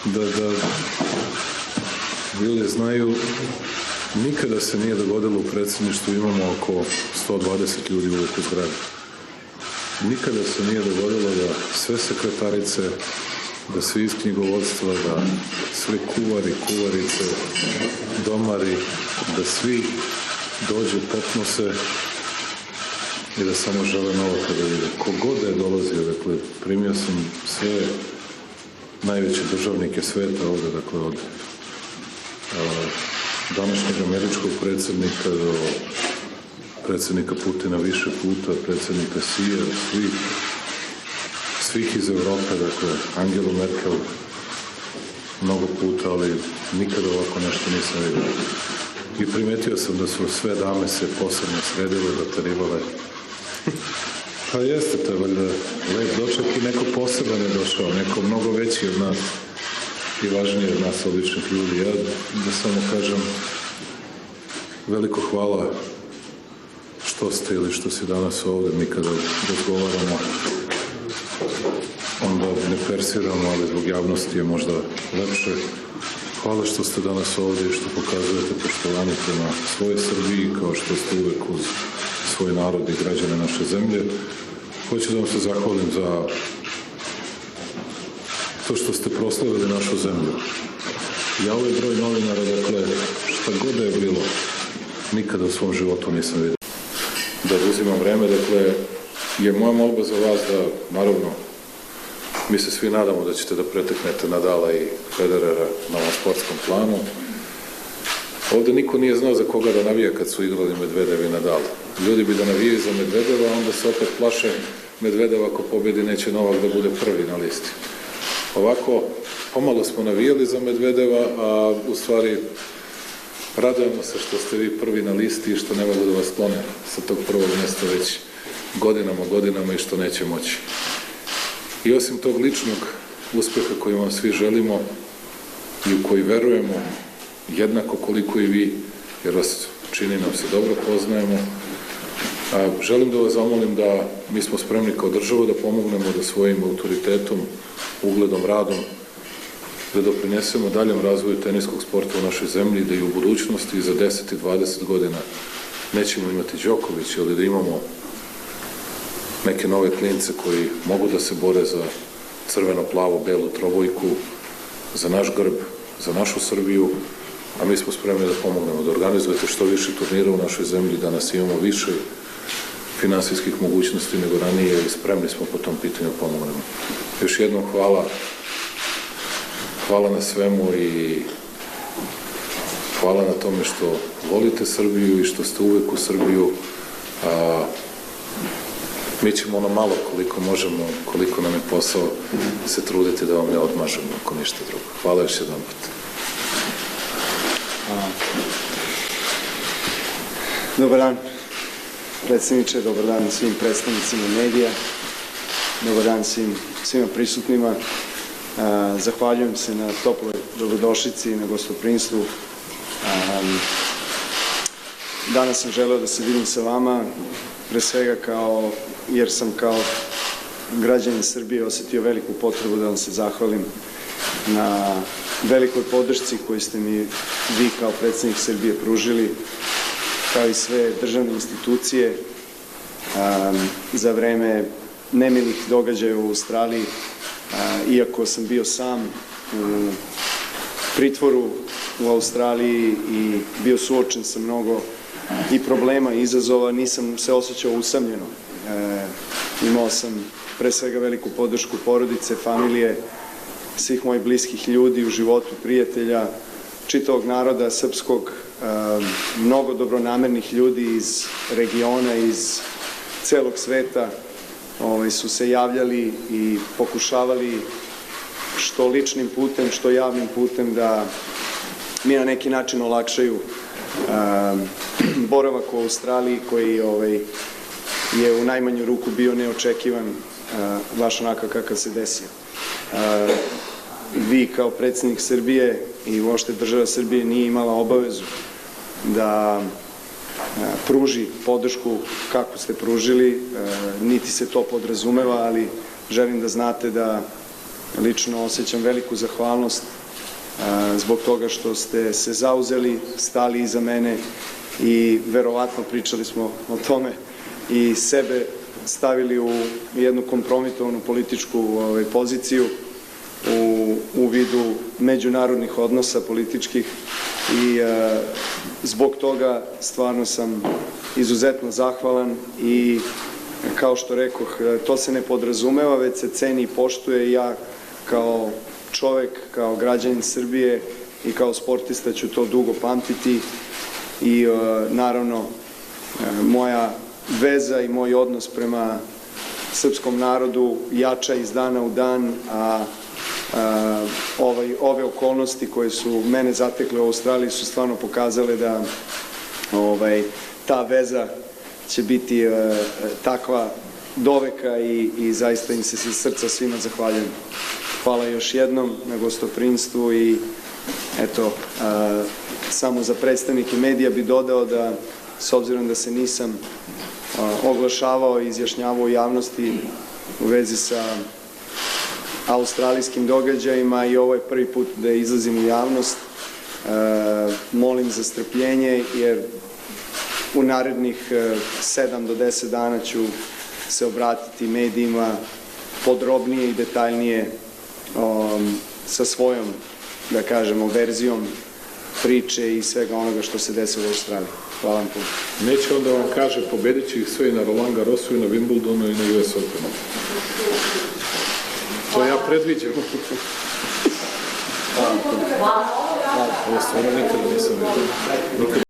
Da ljudi znaju, nikada se nije dogodilo u predsjedništvu, imamo oko 120 ljudi uvijek u zgradi. Nikada se nije dogodilo da sve sekretarice, da svi iz knjigovodstva, da svi kuvari, kuvarice, domari, da svi dođu, popnu se i da samo žele novo kada vide. Kogod da je dolazio, dakle, primio sam sve najveće državnike sveta ovde, dakle, od današnjeg američkog predsjednika do predsjednika Putina više puta, predsjednika Sija, svih iz Evrope, dakle, Angelu Merkel mnogo puta, ali nikada ovako nešto nisam vidio. I primetio sam da su sve dame se posebno sredile, doterivale. Pa jeste, to je valjda lep doček i neko poseban je došao, neko mnogo veći od nas i važniji od nas, običnih ljudi. Ja da samo kažem veliko hvala što ste ili što si danas ovde. Mi kada razgovaramo, onda ne persiramo, ali zbog javnosti je možda lepše. Hvala što ste danas ovde i što pokazujete poštovanje prema svojoj Srbiji, kao što ste uvek uz svoj narod i građane naše zemlje. Hoću da vam se zahvalim za to što ste proslavili našu zemlju. Ja ovaj broj novinara, dakle, šta god da je bilo, nikada u svom životu nisam vidio. Da uzimam vreme, dakle, je moja molba za vas da, naravno, mi se svi nadamo da ćete da preteknete Nadala i Federera na ovom sportskom planu. Ovde niko nije znao za koga da navija kad su igrali Medvedev i Nadal. Ljudi bi da navijaju za Medvedeva, onda se opet plaše Medvedeva ako pobedi neće Novak da bude prvi na listi. Ovako, pomalo smo navijali za Medvedeva, a u stvari radujemo se što ste vi prvi na listi i što ne mogu da vas sklone sa tog prvog mjesta već godinama i što neće moći. I osim tog ličnog uspeha koji vam svi želimo i u koji verujemo, jednako koliko i vi, jer vas čini nam se dobro poznajemo, želim da vas zamolim da mi smo spremni kao država da pomognemo da svojim autoritetom, ugledom, radom, da doprinesemo daljem razvoju teniskog sporta u našoj zemlji i da i u budućnosti, za 10 i 20 godina nećemo imati Đoković, ali da imamo neke nove klince koji mogu da se bore za crveno-plavo-belu trobojku, za naš grb, za našu Srbiju, a mi smo spremni da pomognemo, da organizujete što više turnira u našoj zemlji, da nas imamo više finansijskih mogućnosti nego ranije i spremni smo po tom pitanju da pomognemo. Još jednom hvala na svemu i hvala na tome što volite Srbiju i što ste uvek u Srbiju. Mi ćemo ono malo koliko možemo, koliko nam je posao, se truditi da vam ne odmažemo, ako ništa drugo. Hvala još jedan put. Dobar dan, predsjedniče, dobar dan svim predstavnicima medija, dobar dan svima prisutnima. Zahvaljujem se na toploj dobrodošlici i na gostoprimstvu. Danas sam želeo da se vidim sa vama, pre svega jer sam kao građanin Srbije osetio veliku potrebu da vam se zahvalim na velikoj podršci koju ste mi vi kao predsjednik Srbije pružili, kao i sve državne institucije za vreme nemilih događaja u Australiji. Iako sam bio sam u pritvoru u Australiji i bio suočen sa mnogo i problema i izazova, nisam se osjećao usamljeno. Imao sam pre svega veliku podršku porodice, familije, svih mojih bliskih ljudi u životu, prijatelja, čitavog naroda srpskog, mnogo dobronamernih ljudi iz regiona, iz celog sveta su se javljali i pokušavali što ličnim putem, što javnim putem da mi na neki način olakšaju boravak u Australiji koji je u najmanju ruku bio neočekivan, baš onako kakav se desio. Vi kao predsjednik Srbije i uopšte država Srbije nije imala obavezu da pruži podršku kako ste pružili, niti se to podrazumeva, ali želim da znate da lično osjećam veliku zahvalnost zbog toga što ste se zauzeli, stali iza mene i verovatno pričali smo o tome i sebe stavili u jednu kompromitovanu političku poziciju u vidu međunarodnih odnosa političkih i zbog toga stvarno sam izuzetno zahvalan i kao što rekoh, to se ne podrazumeva, već se ceni i poštuje i ja kao čovek, kao građanin Srbije i kao sportista ću to dugo pamtiti i naravno moja veza i moj odnos prema srpskom narodu jača iz dana u dan, a ove okolnosti koje su mene zatekle u Australiji su stvarno pokazale da ta veza će biti takva doveka i zaista im se iz srca svima zahvaljujem. Hvala još jednom na gostoprimstvu i eto, samo za predstavnike medija bi dodao da s obzirom da se nisam oglašavao i izjašnjavao u javnosti u vezi sa australijskim događajima i ovo je prvi put da izlazim u javnost, molim za strpljenje jer u narednih 7 do 10 dana ću se obratiti medijima podrobnije i detaljnije sa svojom, da kažemo, verzijom priče i svega onoga što se desilo u Australiji. Hvala vam puno. Neće onda vam kaže pobedit će ih sve i na Roland Garrosu i na Wimbledonu i na US Openu. To ja predviđam. Hvala vam puno. Ovo stvarno nikada nisam vidio.